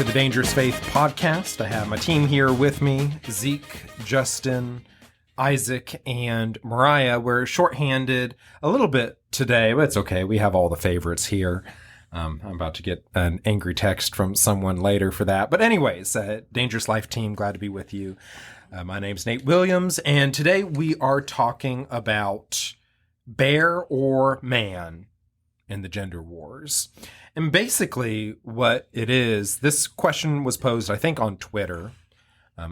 to the Dangerous Faith podcast. I have my team here with me, Zeke, Justin, Isaac, and Mariah. We're shorthanded a little bit today, but it's okay. We have all the favorites here. I'm about to get an angry text from someone later for that. But anyways, Dangerous Life team, glad to be with you. My name's Nate Williams, and today we are talking about bear or man in the gender wars. And basically what it is, this question was posed, I think, on Twitter,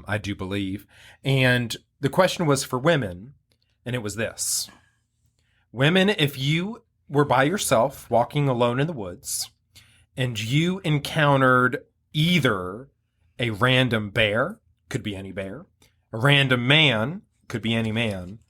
I do believe. And the question was for women, and it was this. Women, if you were by yourself walking alone in the woods, and you encountered either a random bear, could be any bear, a random man, could be any man,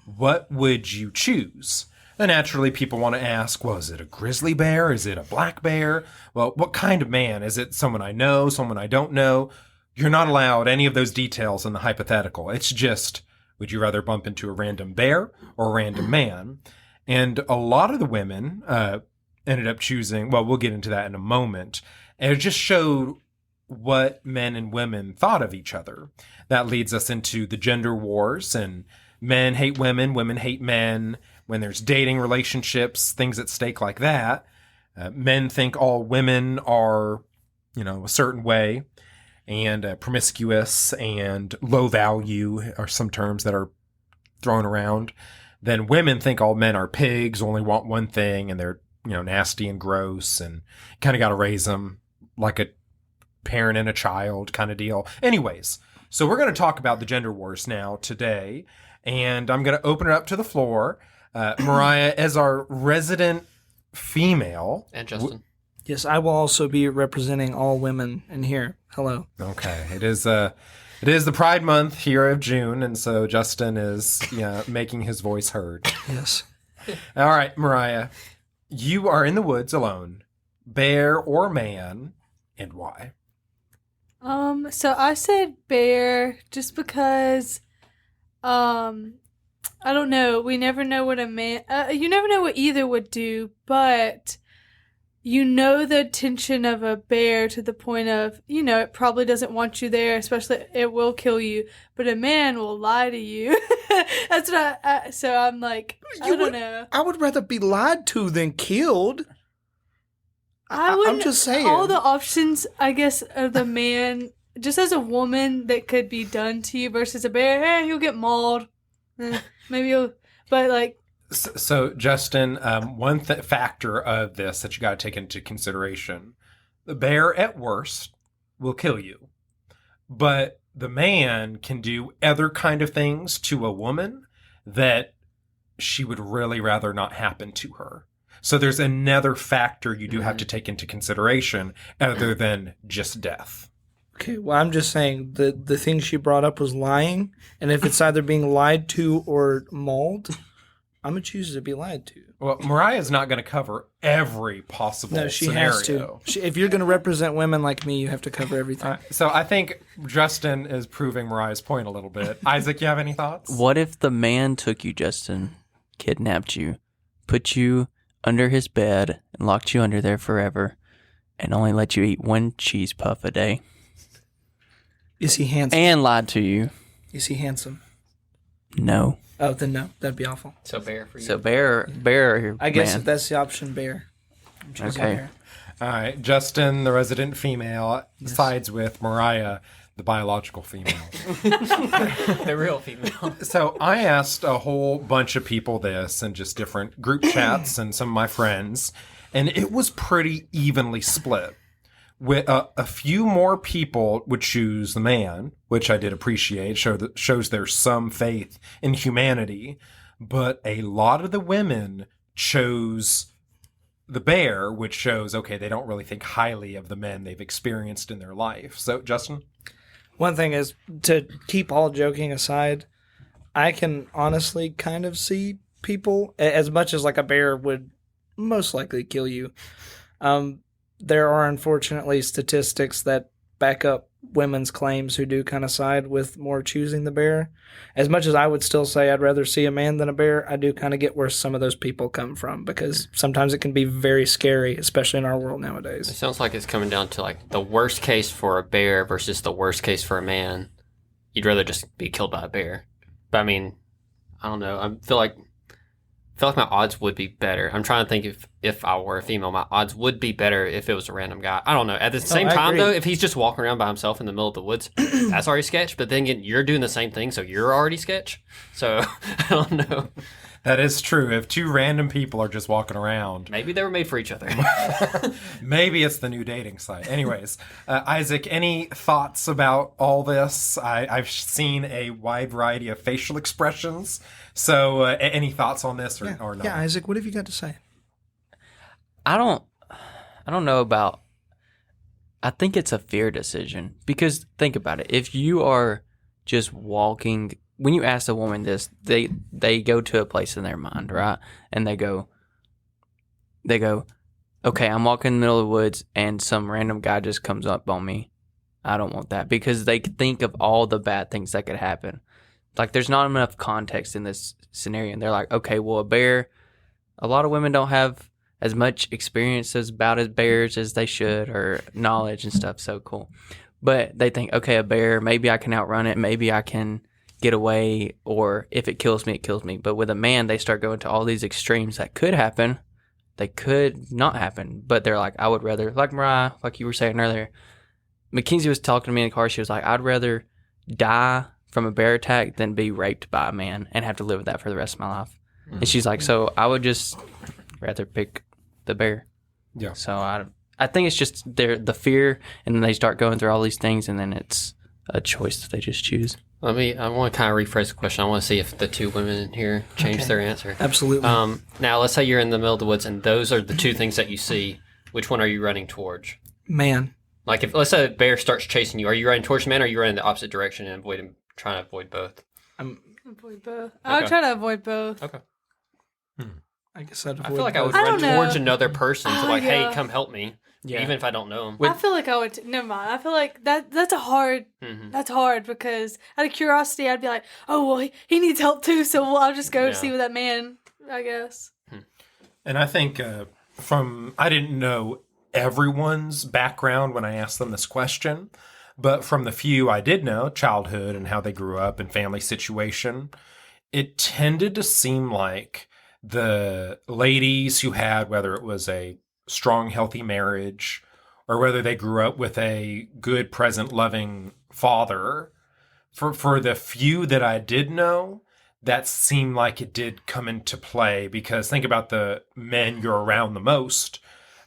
what would you choose? And naturally, people want to ask, well, is it a grizzly bear? Is it a black bear? Well, what kind of man? Is it someone I know, someone I don't know? You're not allowed any of those details in the hypothetical. It's just, would you rather bump into a random bear or a random man? And a lot of the women ended up choosing, well, we'll get into that in a moment. And it just showed what men and women thought of each other. That leads us into the gender wars, and men hate women, women hate men. When there's dating relationships, things at stake like that, men think all women are, a certain way, and promiscuous and low value are some terms that are thrown around. Then women think all men are pigs, only want one thing, and they're, nasty and gross, and kind of got to raise them like a parent and a child kind of deal. Anyways, so we're going to talk about the gender wars now today, and I'm going to open it up to the floor. Mariah, as our resident female. And Justin. Yes, I will also be representing all women in here. Hello. Okay. It is the Pride Month here of June, and so Justin is making his voice heard. Yes. All right, Mariah, you are in the woods alone. Bear or man, and why? So I said bear just because I don't know. We never know what a man... you never know what either would do, but you know the attention of a bear to the point of, it probably doesn't want you there, especially it will kill you, but a man will lie to you. That's what so I'm like, I don't know. I would rather be lied to than killed. I'm just saying. All the options, I guess, of the man, just as a woman that could be done to you versus a bear, he'll get mauled. Maybe you'll, but like. So Justin, one factor of this that you got to take into consideration, the bear at worst will kill you, but the man can do other kind of things to a woman that she would really rather not happen to her. So there's another factor you do have to take into consideration other than just death. Okay, well, I'm just saying the thing she brought up was lying, and if it's either being lied to or mauled, I'm going to choose to be lied to. Well, Mariah's not going to cover every possible scenario. Has to. If you're going to represent women like me, you have to cover everything. So I think Justin is proving Mariah's point a little bit. Isaac, you have any thoughts? What if the man took you, Justin, kidnapped you, put you under his bed, and locked you under there forever, and only let you eat one cheese puff a day? Is he handsome? And lied to you. Is he handsome? No. Oh, then no. That'd be awful. So bear for you. So bear. I guess man. If that's the option, bear. I'm choosing bear. All right. Justin, the resident female, sides with Mariah, the biological female. The real female. So I asked a whole bunch of people this in just different group chats and some of my friends, and it was pretty evenly split. With a few more people would choose the man, which I did appreciate. Shows there's some faith in humanity. But a lot of the women chose the bear, which shows, okay, they don't really think highly of the men they've experienced in their life. So, Justin? One thing is, to keep all joking aside, I can honestly kind of see people, as much as like a bear would most likely kill you, there are unfortunately statistics that back up women's claims who do kind of side with more choosing the bear. As much as I would still say I'd rather see a man than a bear, I do kind of get where some of those people come from, because sometimes it can be very scary, especially in our world It nowadays. sounds like it's coming down to like the worst case for a bear versus the worst case for a man. You'd rather just be killed by a bear. But I mean, I don't know. I feel like my odds would be better. I'm trying to think if I were a female, my odds would be better if it was a random guy. I don't know. At the same I time, agree. though, if he's just walking around by himself in the middle of the woods, that's already sketch. But then again, you're doing the same thing, so you're already sketch. So I don't know. That is true. If two random people are just walking around, Maybe they were made for each other. maybe it's the new dating site. Anyways, Isaac, any thoughts about all this? I've seen a wide variety of facial expressions. So any thoughts on this or not? Yeah, Isaac, what have you got to say? I don't know about. I think it's a fear decision, because think about it. If you are just walking, when you ask a woman this, they go to a place in their mind, right? And they go, okay, I'm walking in the middle of the woods and some random guy just comes up on me. I don't want that, because they think of all the bad things that could happen. Like, there's not enough context in this scenario. And they're like, okay, well, a bear, a lot of women don't have as much experience about as bears as they should, or knowledge and stuff. So cool. But they think, okay, a bear, maybe I can outrun it. Maybe I can get away, or if it kills me, it kills me. But with a man, they start going to all these extremes that could happen. They could not happen. But they're like, I would rather, like Mariah, like you were saying earlier, Mackenzie was talking to me in the car. She was like, I'd rather die from a bear attack than be raped by a man and have to live with that for the rest of my life. And she's like, so I would just rather pick the bear. Yeah. So I think it's just the fear, and then they start going through all these things, and then it's a choice that they just choose. I want to kind of rephrase the question. I want to see if the two women in here change their answer. Absolutely. Now, let's say you're in the middle of the woods, and those are the two things that you see. Which one are you running towards? Man. Like, if let's say a bear starts chasing you, are you running towards the man, or are you running the opposite direction and trying to avoid both? Avoid both. I would try to avoid both. Okay. I guess I'd avoid I feel like I would both. run don't know. towards another person to like, yeah. hey, come help me, even if I don't know him. I feel like I would. Never mind. I feel like that's a hard. Mhm. That's hard, because out of curiosity, I'd be like, oh well, he needs help too, so I'll just go Yeah. see with that man. I guess. And I think I didn't know everyone's background when I asked them this question, but from the few I did know, childhood and how they grew up and family situation, it tended to seem like the ladies who had, whether it was a strong, healthy marriage or whether they grew up with a good, present, loving father, for the few that I did know, that seemed like it did come into play, because think about the men you're around the most,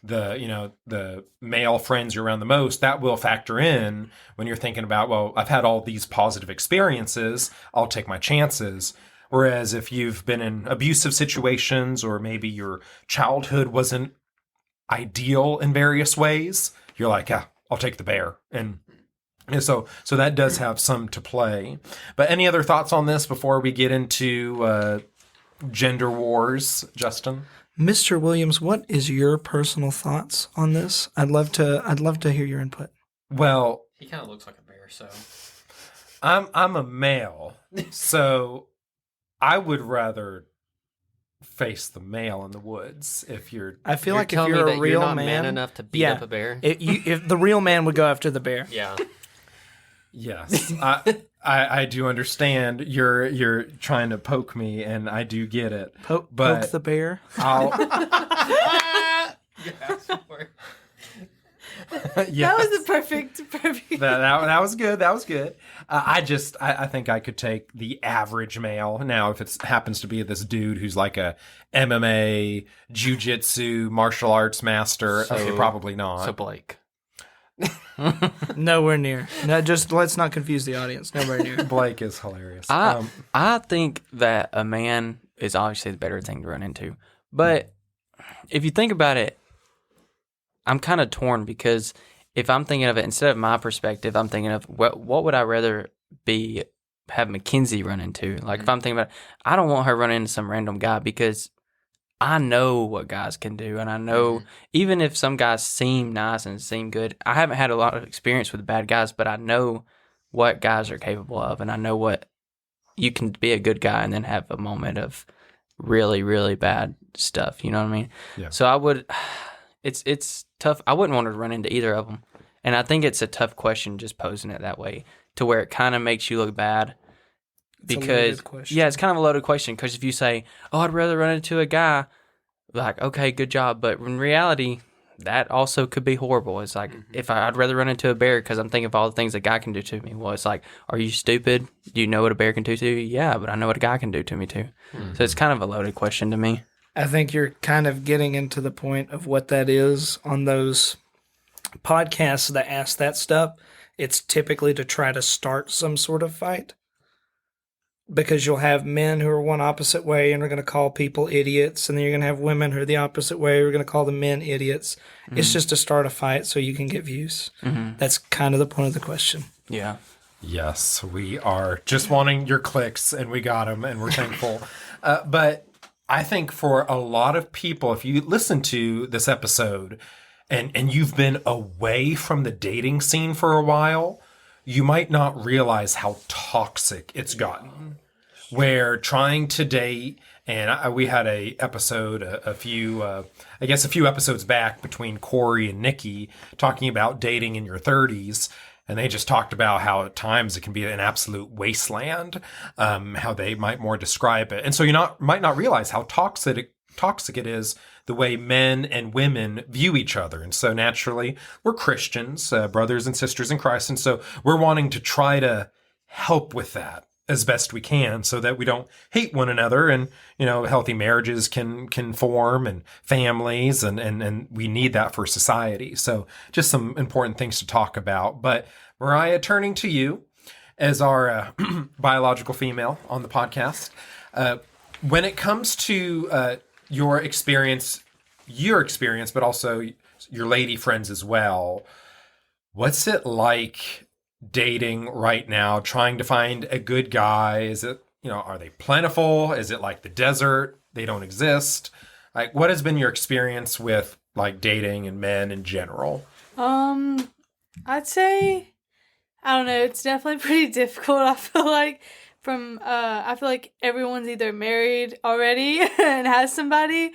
the male friends you're around the most, that will factor in when you're thinking about, well, I've had all these positive experiences, I'll take my chances. Whereas if you've been in abusive situations, or maybe your childhood wasn't ideal in various ways, you're like, yeah, I'll take the bear. And so that does have some to play. But any other thoughts on this before we get into gender wars, Justin? Mr. Williams, what is your personal thoughts on this? I'd love to hear your input. Well, He kind of looks like a bear, so I'm a male, so I would rather face the male in the woods. If you're, I feel You're like if telling me you're a that real you're not man, man enough to beat yeah. up a bear. if the real man would go after the bear. Yeah. yes, I do understand you're trying to poke me, and I do get it. Poke But- the bear. I'll, That was the perfect. That was good. That was good. I think I could take the average male. Now, if it happens to be this dude who's like a MMA, jiu-jitsu, martial arts master, okay, probably not. So Blake. Nowhere near. No, just let's not confuse the audience. Nowhere near. Blake is hilarious. I think that a man is obviously the better thing to run into. But if you think about it, I'm kind of torn, because if I'm thinking of it, instead of my perspective, I'm thinking of what would I rather have Mackenzie run into? Like, if I'm thinking about it, I don't want her running into some random guy, because I know what guys can do, and I know even if some guys seem nice and seem good, I haven't had a lot of experience with bad guys, but I know what guys are capable of, and I know what you can be a good guy and then have a moment of really, really bad stuff. You know what I mean? Yeah. So it's tough. I wouldn't want to run into either of them, and I think it's a tough question just posing it that way to where it kind of makes you look bad. It's a Because loaded question. yeah, it's kind of a loaded question. Because if you say, "Oh, I'd rather run into a guy," like, okay, good job, but in reality, that also could be horrible. It's like if I'd rather run into a bear because I'm thinking of all the things a guy can do to me. Well, it's like, are you stupid? Do you know what a bear can do to you? Yeah, but I know what a guy can do to me too. So it's kind of a loaded question to me. I think you're kind of getting into the point of what that is on those podcasts that ask that stuff. It's typically to try to start some sort of fight. Because you'll have men who are one opposite way and are going to call people idiots, and then you're going to have women who are the opposite way who are going to call the men idiots. It's just to start a fight so you can get views. That's kind of the point of the question. Yeah. Yes, we are just wanting your clicks, and we got them, and we're thankful. But I think for a lot of people, if you listen to this episode and you've been away from the dating scene for a while, you might not realize how toxic it's gotten. Where trying to date, and we had a episode a few episodes back between Corey and Nikki talking about dating in your 30s, and they just talked about how at times it can be an absolute wasteland, how they might more describe it, and so might not realize how toxic it is the way men and women view each other. And so naturally, we're Christians, brothers and sisters in Christ. And so we're wanting to try to help with that as best we can so that we don't hate one another, and, healthy marriages can form, and families, and we need that for society. So just some important things to talk about. But Mariah, turning to you as our biological female on the podcast, when it comes to your experience, but also your lady friends as well, what's it like dating right now, trying to find a good guy? Is it, are they plentiful? Is it like the desert? They don't exist? Like, what has been your experience with like dating and men in general? I'd say, I don't know, it's definitely pretty difficult. I feel like everyone's either married already and has somebody,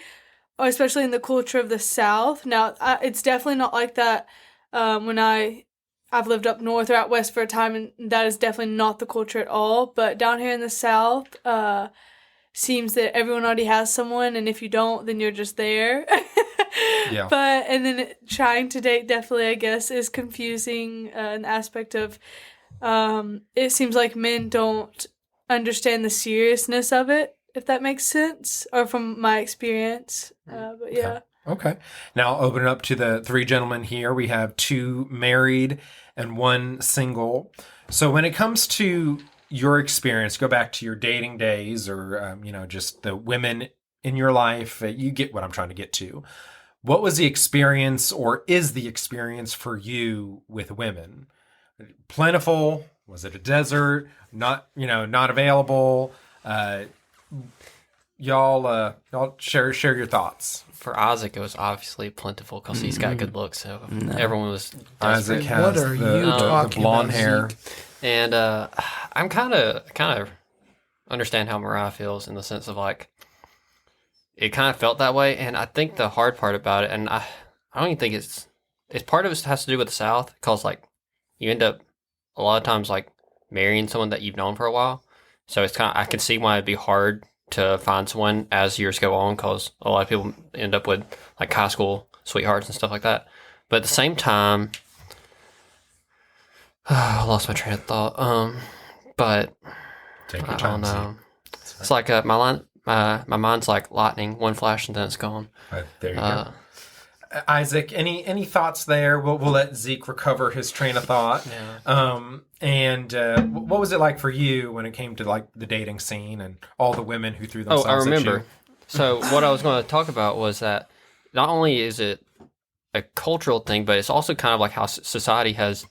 or especially in the culture of the South. Now, it's definitely not like that when I've lived up north or out west for a time, and that is definitely not the culture at all. But down here in the South, seems that everyone already has someone, and if you don't, then you're just there. Yeah. And then trying to date definitely, I guess, is confusing in the aspect of it seems like men don't understand the seriousness of it, if that makes sense, or from my experience. But yeah. Okay. Now open it up to the three gentlemen here. We have 2 married and 1 single. So when it comes to your experience, go back to your dating days, or, just the women in your life, you get what I'm trying to get to. What was the experience, or is the experience for you with women? Plentiful? Was it a desert? Not available? Y'all share your thoughts. For Isaac, it was obviously plentiful because he's got good looks. So everyone was Isaac desperate. has What are you talking the blonde about, hair. Zeke? And I'm kind of understand how Mariah feels in the sense of like it kind of felt that way. And I think the hard part about it, and I don't even think it's part of it has to do with the South, because like you end up a lot of times like marrying someone that you've known for a while. So it's I can see why it'd be hard to find someone as years go on, because a lot of people end up with like high school sweethearts and stuff like that. But at the same time, I lost my train of thought. But Take your I time. don't know. It's like my mind's like lightning, one flash and then it's gone. There you go. Isaac, any thoughts there? We'll let Zeke recover his train of thought. Yeah. And what was it like for you when it came to like the dating scene and all the women who threw themselves I at remember. you? So what I was going to talk about was that not only is it a cultural thing, but it's also kind of like how society has,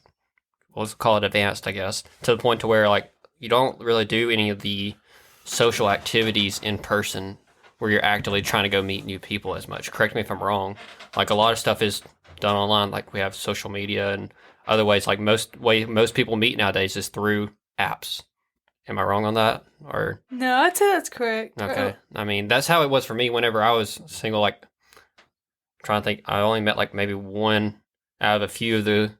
let's call it advanced, I guess, to the point to where like you don't really do any of the social activities in person where you're actively trying to go meet new people as much. Correct me if I'm wrong. Like a lot of stuff is done online. Like we have social media and other ways. Like most people meet nowadays is through apps. Am I wrong on that? Or No, I'd say that's correct. okay. I mean, that's how it was for me whenever I was single. Like, trying to think, I only met like maybe one out of a few of the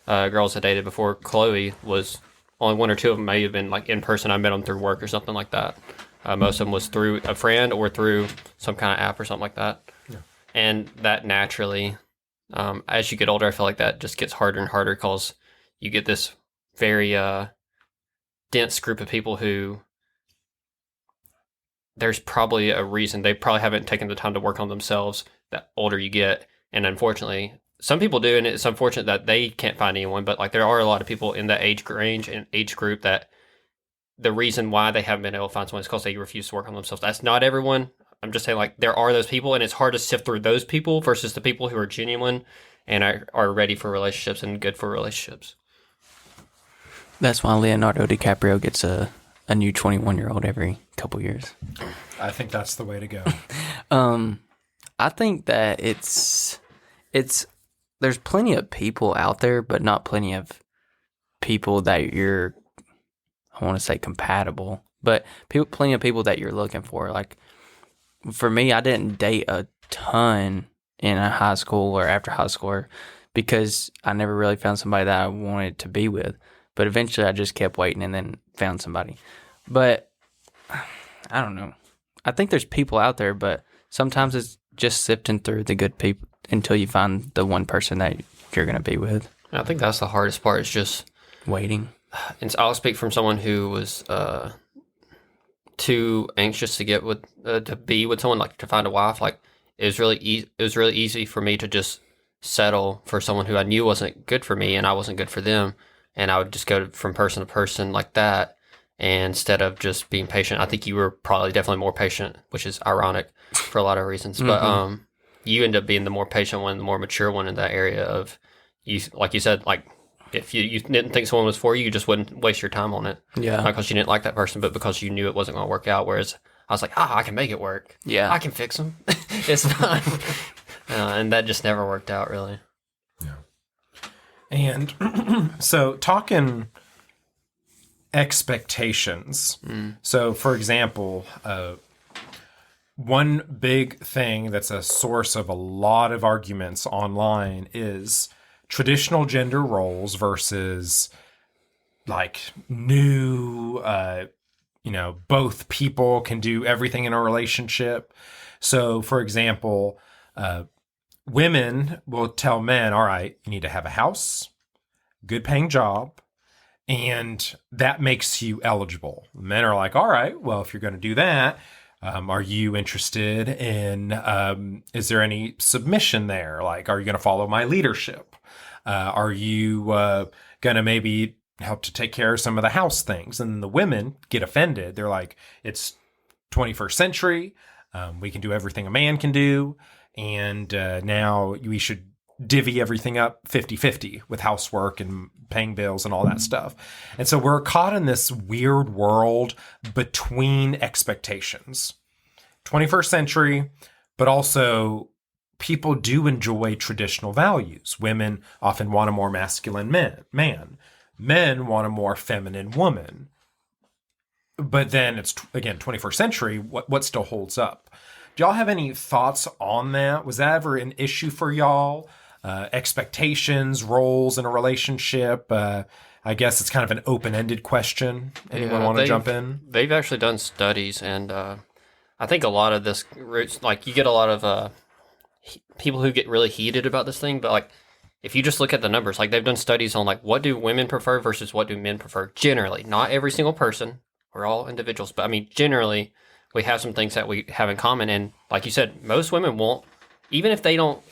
girls I dated before Chloe was. Only one or two of them may have been like in person. I met them through work or something like that. Most of them was through a friend or through some kind of app or something like that. Yeah. And that naturally, as you get older, I feel like that just gets harder and harder because you get this very dense group of people who there's probably a reason they probably haven't taken the time to work on themselves the older you get. And unfortunately, some people do, and it's unfortunate that they can't find anyone, but like there are a lot of people in that age range and age group that the reason why they haven't been able to find someone is because they refuse to work on themselves. That's not everyone. I'm just saying like there are those people, and it's hard to sift through those people versus the people who are genuine and are ready for relationships and good for relationships. That's why Leonardo DiCaprio gets a new 21-year-old every couple years. I think that's the way to go. I think that it's there's plenty of people out there, but not plenty of people that you're, I want to say compatible, but plenty of people that you're looking for. Like for me, I didn't date a ton in a high school or after high school because I never really found somebody that I wanted to be with. But eventually I just kept waiting and then found somebody. But I don't know. I think there's people out there, but sometimes it's just sifting through the good people until you find the one person that you're going to be with. I think that's the hardest part. It's just waiting. And I'll speak from someone who was too anxious to get with to be with someone, like to find a wife. Like it was really easy for me to just settle for someone who I knew wasn't good for me and I wasn't good for them, and I would just go from person to person like that. And instead of just being patient, I think you were probably definitely more patient, which is ironic for a lot of reasons. But you end up being the more patient one, the more mature one in that area of you. Like you said, like if you didn't think someone was for you, you just wouldn't waste your time on it. Yeah. Not because you didn't like that person, but because you knew it wasn't going to work out. Whereas I was like, I can make it work. Yeah. I can fix them. It's fine. And that just never worked out really. Yeah. And so talking expectations. So for example, one big thing that's a source of a lot of arguments online is traditional gender roles versus like new, both people can do everything in a relationship. So for example, women will tell men, all right, you need to have a house, good paying job, and that makes you eligible. Men are like, all right, well, if you're going to do that, are you interested in, is there any submission there? Like, are you going to follow my leadership? Are you going to maybe help to take care of some of the house things? And the women get offended. They're like, it's 21st century. We can do everything a man can do. And now we should divvy everything up 50-50 with housework and paying bills and all that stuff. And so we're caught in this weird world between expectations. 21st century, but also people do enjoy traditional values. Women often want a more masculine man. Men want a more feminine woman. But then it's, again, 21st century, what still holds up? Do y'all have any thoughts on that? Was that ever an issue for y'all? Expectations, roles in a relationship. I guess it's kind of an open-ended question. Anyone want to jump in? They've actually done studies, and I think a lot of this, like you get a lot of people who get really heated about this thing, but like if you just look at the numbers, like they've done studies on like what do women prefer versus what do men prefer generally. Not every single person. We're all individuals, but I mean generally we have some things that we have in common, and like you said, most women won't, even if they want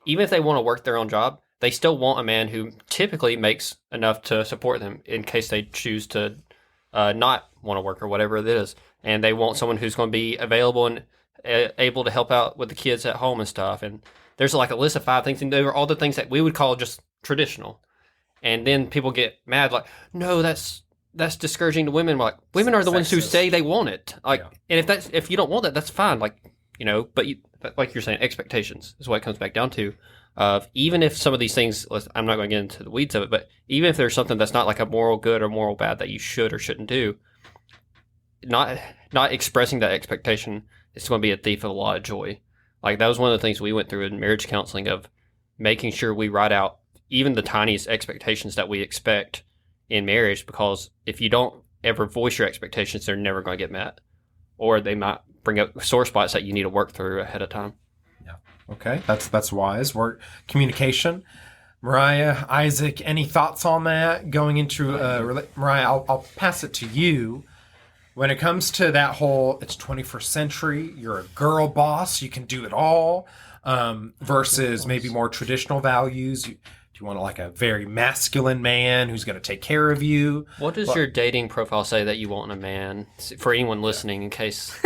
to work their own job, they still want a man who typically makes enough to support them in case they choose to not want to work or whatever it is. And they want someone who's going to be available and able to help out with the kids at home and stuff. And there's like a list of 5 things, and they were all the things that we would call just traditional. And then people get mad like, no, that's that's discouraging to women. Like, women are the ones who Sexist. say they want it. Like, Yeah. and if you don't want that, that's fine. Like, but like you're saying, expectations is what it comes back down to. Even if some of these things, I'm not going to get into the weeds of it, but even if there's something that's not like a moral good or moral bad that you should or shouldn't do, not expressing that expectation is going to be a thief of a lot of joy. Like, that was one of the things we went through in marriage counseling, of making sure we write out even the tiniest expectations that we expect in marriage, because if you don't ever voice your expectations, they're never going to get met, or they might bring up sore spots that you need to work through ahead of time. Okay, that's wise. Communication. Mariah, Isaac, any thoughts on that going into Mariah? I'll pass it to you. When it comes to that whole, it's 21st century, you're a girl boss, you can do it all, versus maybe more traditional values. Do you want like a very masculine man who's going to take care of you? What does your dating profile say that you want in a man? For anyone listening, in case.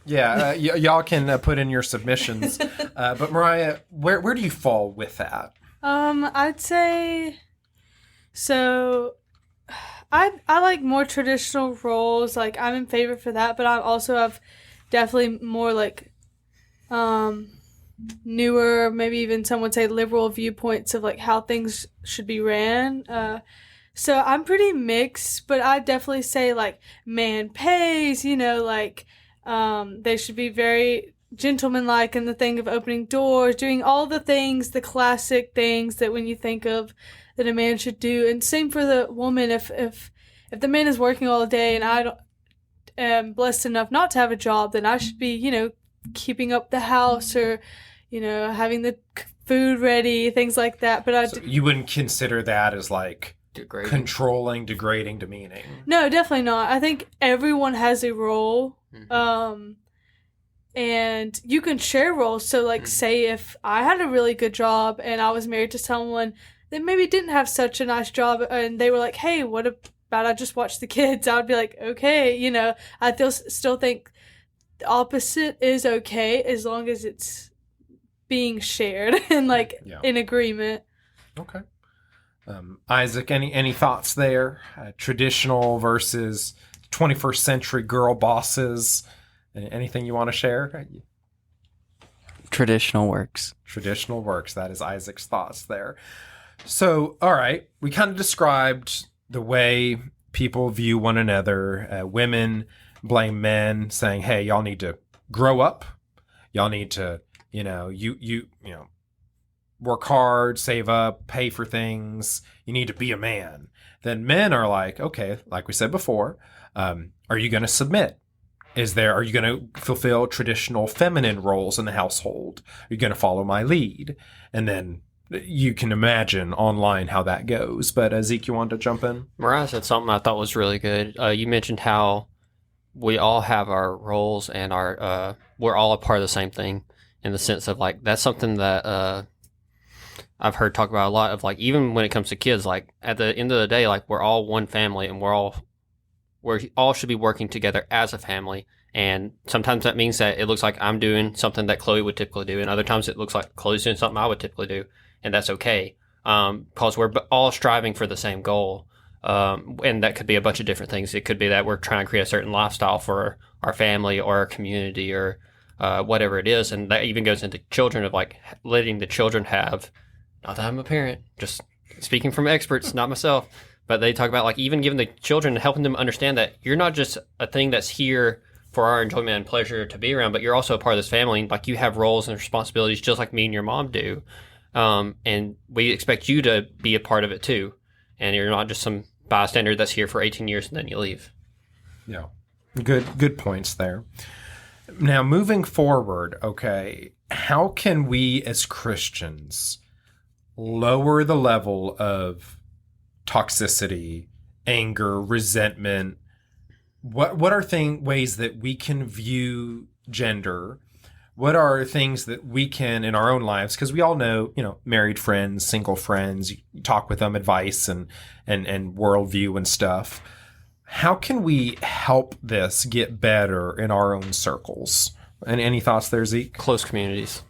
Yeah, y'all can put in your submissions. But Mariah, where do you fall with that? I'd say so. I like more traditional roles. Like, I'm in favor for that, but I also have definitely more like newer, maybe even some would say liberal viewpoints of like how things should be ran. So I'm pretty mixed, but I definitely say like man pays, like they should be very gentlemanlike in the thing of opening doors, doing all the things, the classic things that when you think of that a man should do. And same for the woman. If the man is working all day and I am blessed enough not to have a job, then I should be, keeping up the house or, having the food ready, things like that. But So you wouldn't consider that as like Degrading. controlling, degrading, demeaning? No, definitely not. I think everyone has a role. Mhm. And you can share roles. So, like, say if I had a really good job and I was married to someone that maybe didn't have such a nice job, and they were like, "Hey, what about I just watch the kids?" I would be like, "Okay," I still think the opposite is okay as long as it's being shared and like in agreement. Okay. Isaac, any thoughts there? Traditional versus 21st century girl bosses. Anything you want to share? Traditional works. Traditional works. That is Isaac's thoughts there. So, all right, we kind of described the way people view one another. Women blame men, saying, "Hey, y'all need to grow up. Y'all need to, work hard, save up, pay for things. You need to be a man." Then men are like, "Okay, like we said before, are you going to submit? Are you going to fulfill traditional feminine roles in the household? Are you going to follow my lead?" And then you can imagine online how that goes. But Zeke, you wanted to jump in? Mariah said something I thought was really good. You mentioned how we all have our roles and we're all a part of the same thing, in the sense of like, that's something that I've heard talk about a lot, of like, even when it comes to kids, like at the end of the day, like we're all one family and we all should be working together as a family. And sometimes that means that it looks like I'm doing something that Chloe would typically do, and other times it looks like Chloe's doing something I would typically do, and that's okay, because we're all striving for the same goal. And that could be a bunch of different things. It could be that we're trying to create a certain lifestyle for our family or our community or whatever it is, and that even goes into children, of like letting the children have, not that I'm a parent, just speaking from experts, not myself, but they talk about like even giving the children, helping them understand that you're not just a thing that's here for our enjoyment and pleasure to be around, but you're also a part of this family. Like, you have roles and responsibilities just like me and your mom do. And we expect you to be a part of it too. And you're not just some bystander that's here for 18 years and then you leave. Yeah. Good points there. Now, moving forward, okay, how can we as Christians lower the level of toxicity, anger, resentment? What are ways that we can view gender? What are things that we can in our own lives? Because we all know, married friends, single friends, you talk with them, advice and worldview and stuff. How can we help this get better in our own circles? And any thoughts there, Zeke? Close communities.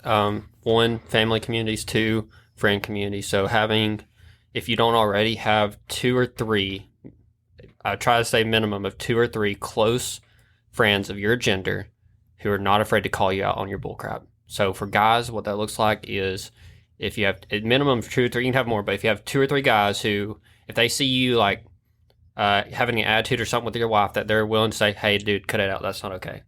1, family communities. 2, friend communities. So if you don't already have 2 or 3, I try to say minimum of 2 or 3 close friends of your gender who are not afraid to call you out on your bullcrap. So for guys, what that looks like is if you have a minimum of 2 or 3, you can have more, but if you have 2 or 3 guys who, if they see you like having an attitude or something with your wife, that they're willing to say, hey, dude, cut it out. That's not okay.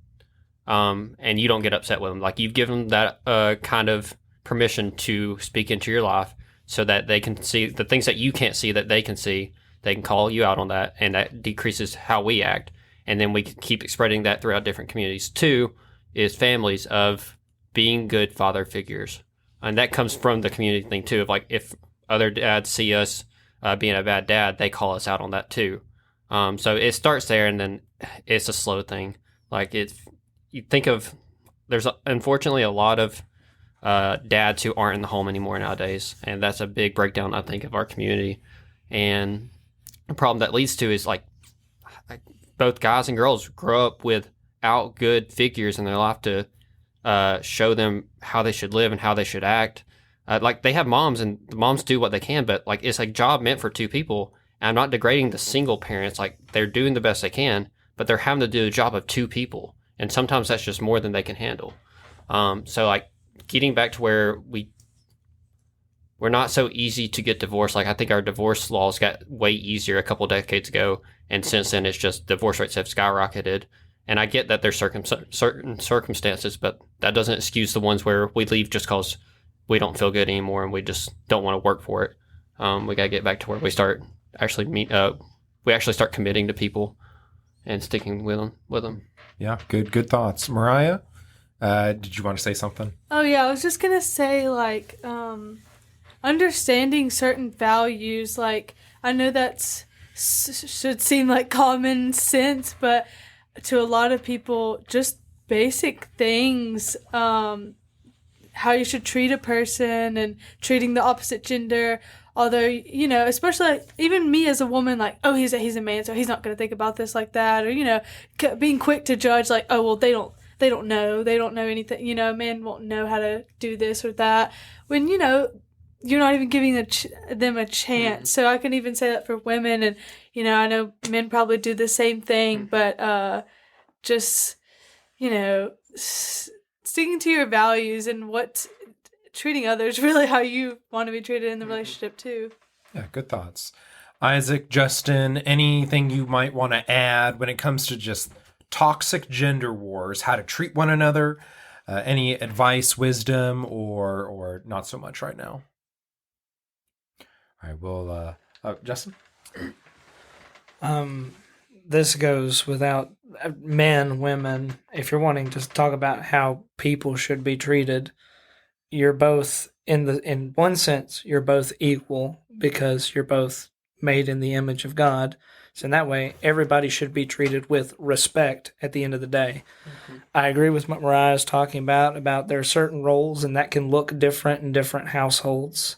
And you don't get upset with them. Like you've given them that kind of permission to speak into your life so that they can see the things that you can't see that they can see. They can call you out on that, and that decreases how we act. And then we can keep spreading that throughout different communities. 2 is families of being good father figures. And that comes from the community thing too, of like if other dads see us being a bad dad, they call us out on that too. So it starts there, and then it's a slow thing. Like you think of, there's unfortunately a lot of dads who aren't in the home anymore nowadays, and that's a big breakdown, I think, of our community. And the problem that leads to is like both guys and girls grow up without good figures in their life to show them how they should live and how they should act. Like they have moms, and the moms do what they can, but like it's a job meant for 2 people. And I'm not degrading the single parents. Like they're doing the best they can, but they're having to do the job of 2 people, and sometimes that's just more than they can handle. So like getting back to where we're not so easy to get divorced. Like I think our divorce laws got way easier a couple decades ago, and since then it's just divorce rates have skyrocketed. And I get that there's certain circumstances, but that doesn't excuse the ones where we leave just because we don't feel good anymore and we just don't want to work for it. We got to get back to where we start actually we actually start committing to people and sticking with them. Yeah, good thoughts. Mariah, did you want to say something? Oh yeah, I was just gonna say like understanding certain values. Like I know that's should seem like common sense, but to a lot of people, just basic things, how you should treat a person and treating the opposite gender. Although, you know, especially like, even me as a woman, like, oh, he's a man, so he's not going to think about this like that. Or, you know, being quick to judge, like, oh, well, they don't know anything. You know, a man won't know how to do this or that. When, you know, you're not even giving them a chance. So I can even say that for women. And, you know, I know men probably do the same thing, but just, you know, sticking to your values and treating others really how you want to be treated in the relationship too. Yeah, good thoughts. Isaac, Justin, anything you might want to add when it comes to just toxic gender wars, how to treat one another? Any advice, wisdom, or not so much right now? All right, well, Justin? This goes without men, women. If you're wanting to talk about how people should be treated, you're both in one sense, you're both equal because you're both made in the image of God. So in that way, everybody should be treated with respect at the end of the day. Mm-hmm. I agree with what Mariah's talking about there are certain roles and that can look different in different households.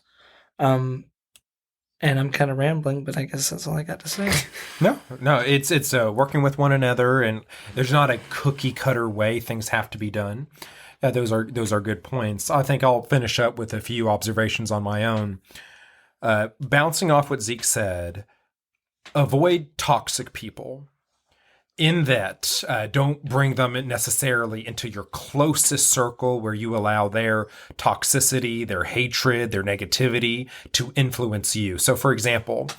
And I'm kind of rambling, but I guess that's all I got to say. No, it's working with one another, and there's not a cookie cutter way things have to be done. Those are good points. I think I'll finish up with a few observations on my own. Bouncing off what Zeke said, avoid toxic people. In that, don't bring them necessarily into your closest circle where you allow their toxicity, their hatred, their negativity to influence you. So, for example,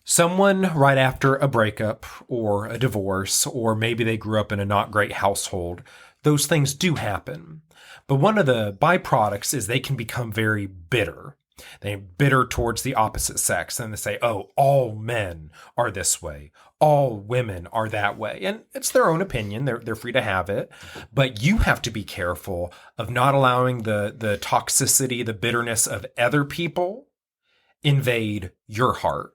someone right after a breakup or a divorce, or maybe they grew up in a not great household, those things do happen. But one of the byproducts is they can become very bitter. They're bitter towards the opposite sex, and they say, oh, all men are this way. All women are that way. And it's their own opinion. They're free to have it. But you have to be careful of not allowing the toxicity, the bitterness of other people invade your heart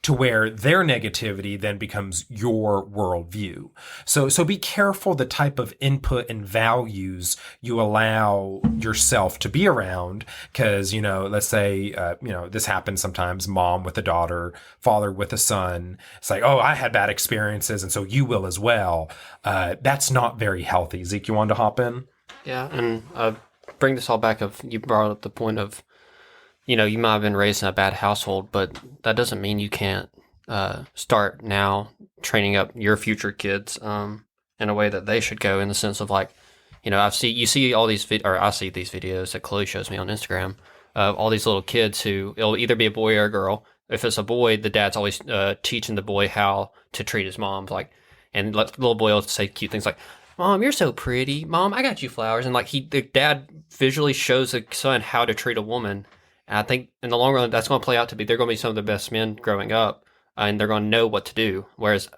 to where their negativity then becomes your worldview. So be careful the type of input and values you allow yourself to be around. Because, you know, let's say, this happens sometimes, mom with a daughter, father with a son. It's like, oh, I had bad experiences, and so you will as well. That's not very healthy. Zeke, you wanted to hop in? Yeah, and bring this all back of, you brought up the point of, you know, you might have been raised in a bad household, but that doesn't mean you can't start now training up your future kids in a way that they should go, in the sense of like, I see these videos that Chloe shows me on Instagram of all these little kids who, it'll either be a boy or a girl. If it's a boy, the dad's always teaching the boy how to treat his mom, and the little boy will say cute things like, "Mom, you're so pretty. Mom, I got you flowers." And like the dad visually shows the son how to treat a woman. And I think in the long run, that's going to play out to be, they're going to be some of the best men growing up, and they're going to know what to do. Whereas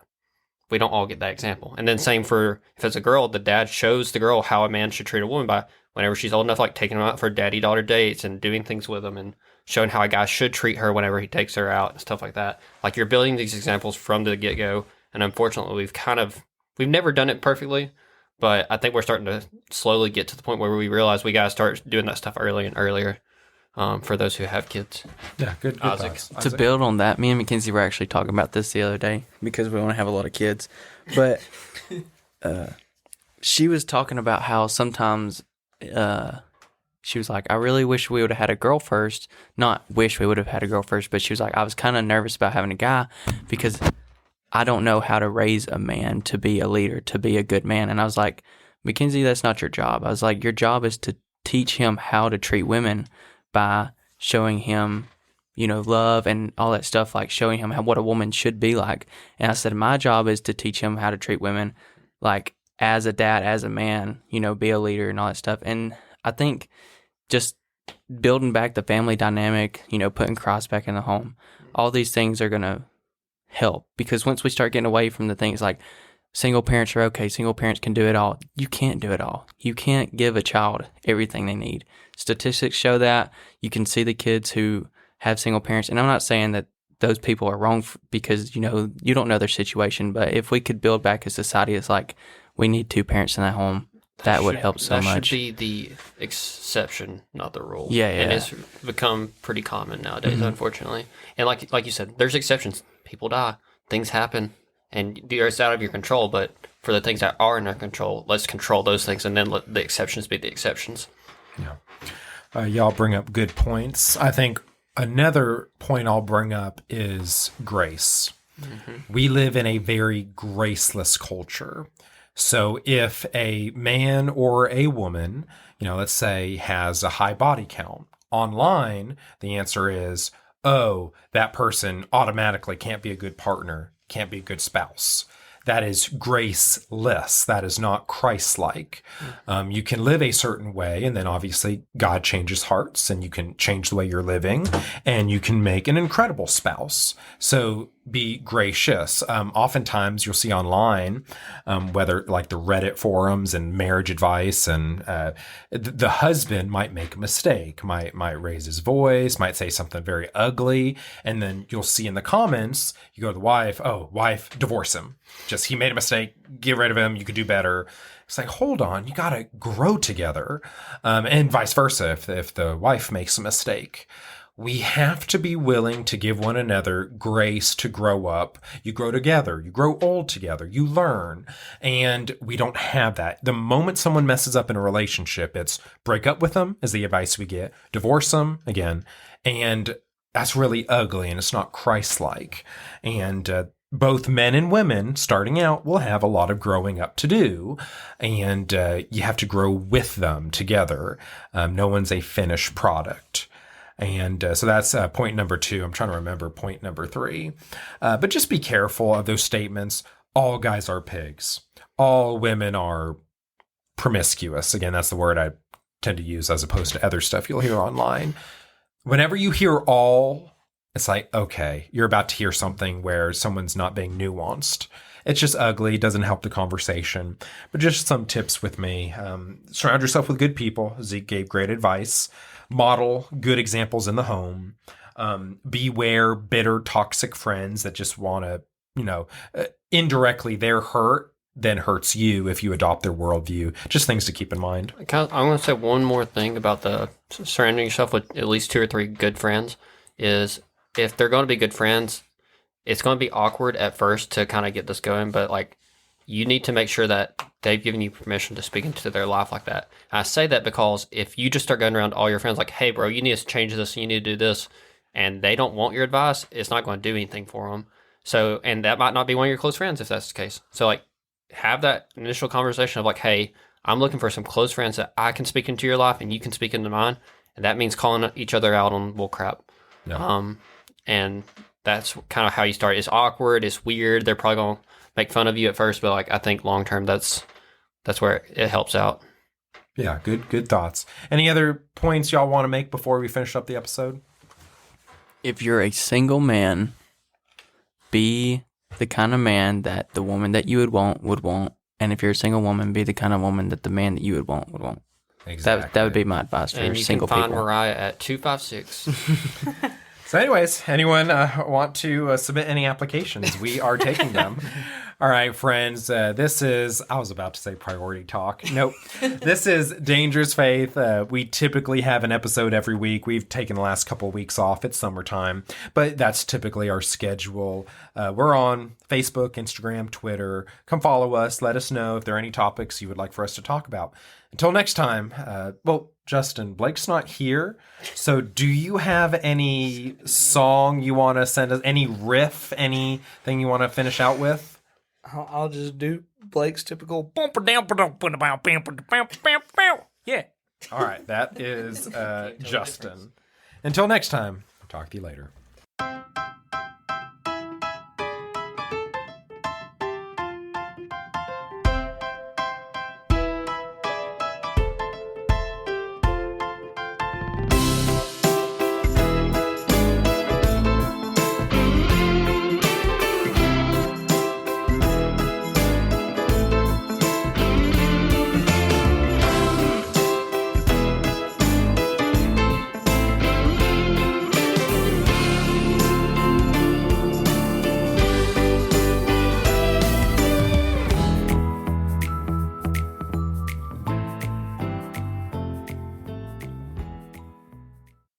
we don't all get that example. And then same for, if it's a girl, the dad shows the girl how a man should treat a woman by, whenever she's old enough, like taking them out for daddy-daughter dates and doing things with them and showing how a guy should treat her whenever he takes her out and stuff like that. Like, you're building these examples from the get-go. And unfortunately, we've never done it perfectly, but I think we're starting to slowly get to the point where we realize we got to start doing that stuff early and earlier. For those who have kids. Yeah, good Isaac. thoughts. To build on that, me and Mackenzie were actually talking about this the other day because we want to have a lot of kids. But she was talking about how sometimes she was like, I really wish we would have had a girl first. Not wish we would have had a girl first, but she was like, I was kind of nervous about having a guy because I don't know how to raise a man to be a leader, to be a good man. And I was like, Mackenzie, that's not your job. I was like, your job is to teach him how to treat women by showing him, love and all that stuff, like showing him what a woman should be like. And I said, my job is to teach him how to treat women, like as a dad, as a man, be a leader and all that stuff. And I think just building back the family dynamic, putting Cross back in the home, all these things are going to help, because once we start getting away from the things like single parents are okay, single parents can do it all. You can't do it all. You can't give a child everything they need. Statistics show that. You can see the kids who have single parents, and I'm not saying that those people are wrong because, you don't know their situation, but if we could build back a society that's like, we need 2 parents in that home, that would help so much. That should be the exception, not the rule. Yeah. And it's become pretty common nowadays, unfortunately. And like you said, there's exceptions. People die. Things happen. And it's out of your control, but for the things that are in our control, let's control those things and then let the exceptions be the exceptions. Yeah. Y'all bring up good points. I think another point I'll bring up is grace. Mm-hmm. We live in a very graceless culture. So if a man or a woman, let's say has a high body count online, the answer is, oh, that person automatically can't be a good partner, can't be a good spouse. That is graceless. That is not Christ-like. You can live a certain way, and then obviously God changes hearts, and you can change the way you're living, and you can make an incredible spouse. So be gracious. Oftentimes you'll see online, whether like the Reddit forums and marriage advice, and the husband might make a mistake, might raise his voice, might say something very ugly, and then you'll see in the comments, you go to the wife, oh, wife, divorce him. Just, he made a mistake, get rid of him, you could do better. It's like, hold on, you got to grow together. And vice versa, if the wife makes a mistake. We have to be willing to give one another grace to grow up. You grow together, you grow old together, you learn. And we don't have that. The moment someone messes up in a relationship, it's break up with them is the advice we get, divorce them again. And that's really ugly, and it's not Christ-like. And both men and women starting out will have a lot of growing up to do, and you have to grow with them together. No one's a finished product. And so that's point number 2. I'm trying to remember point number 3. But just be careful of those statements. All guys are pigs. All women are promiscuous. Again, that's the word I tend to use as opposed to other stuff you'll hear online. Whenever you hear all, it's like, okay, you're about to hear something where someone's not being nuanced. It's just ugly, doesn't help the conversation. But just some tips with me. Surround yourself with good people. Zeke gave great advice. Model good examples in the home. Beware bitter, toxic friends that just want to, indirectly they're hurt, then hurts you if you adopt their worldview. Just things to keep in mind. I want to say one more thing about the surrounding yourself with at least 2 or 3 good friends is if they're going to be good friends, it's going to be awkward at first to kind of get this going, but like you need to make sure that they've given you permission to speak into their life like that. I say that because if you just start going around to all your friends like, hey, bro, you need to change this, you need to do this, and they don't want your advice, it's not going to do anything for them. So, and that might not be one of your close friends if that's the case. So, like, have that initial conversation of like, hey, I'm looking for some close friends that I can speak into your life and you can speak into mine. And that means calling each other out on bull crap. Yeah. And that's kind of how you start. It's awkward. It's weird. They're probably going to make fun of you at first, but like, I think long term, that's where it helps out. Yeah, good thoughts. Any other points y'all want to make before we finish up the episode? If you're a single man, be the kind of man that the woman that you would want. And if you're a single woman, be the kind of woman that the man that you would want would want. Exactly. That would be my advice for And you single can find people. Mariah at 256. So anyways, anyone want to submit any applications? We are taking them. All right, friends, this is, I was about to say priority talk. Nope. This is Dangerous Faith. We typically have an episode every week. We've taken the last couple of weeks off. It's summertime, but that's typically our schedule. We're on Facebook, Instagram, Twitter. Come follow us. Let us know if there are any topics you would like for us to talk about. Until next time, well, Justin, Blake's not here. So do you have any song you want to send us? Any riff? Anything you want to finish out with? I'll just do Blake's typical. Yeah. All right, that is Justin. Until next time, talk to you later.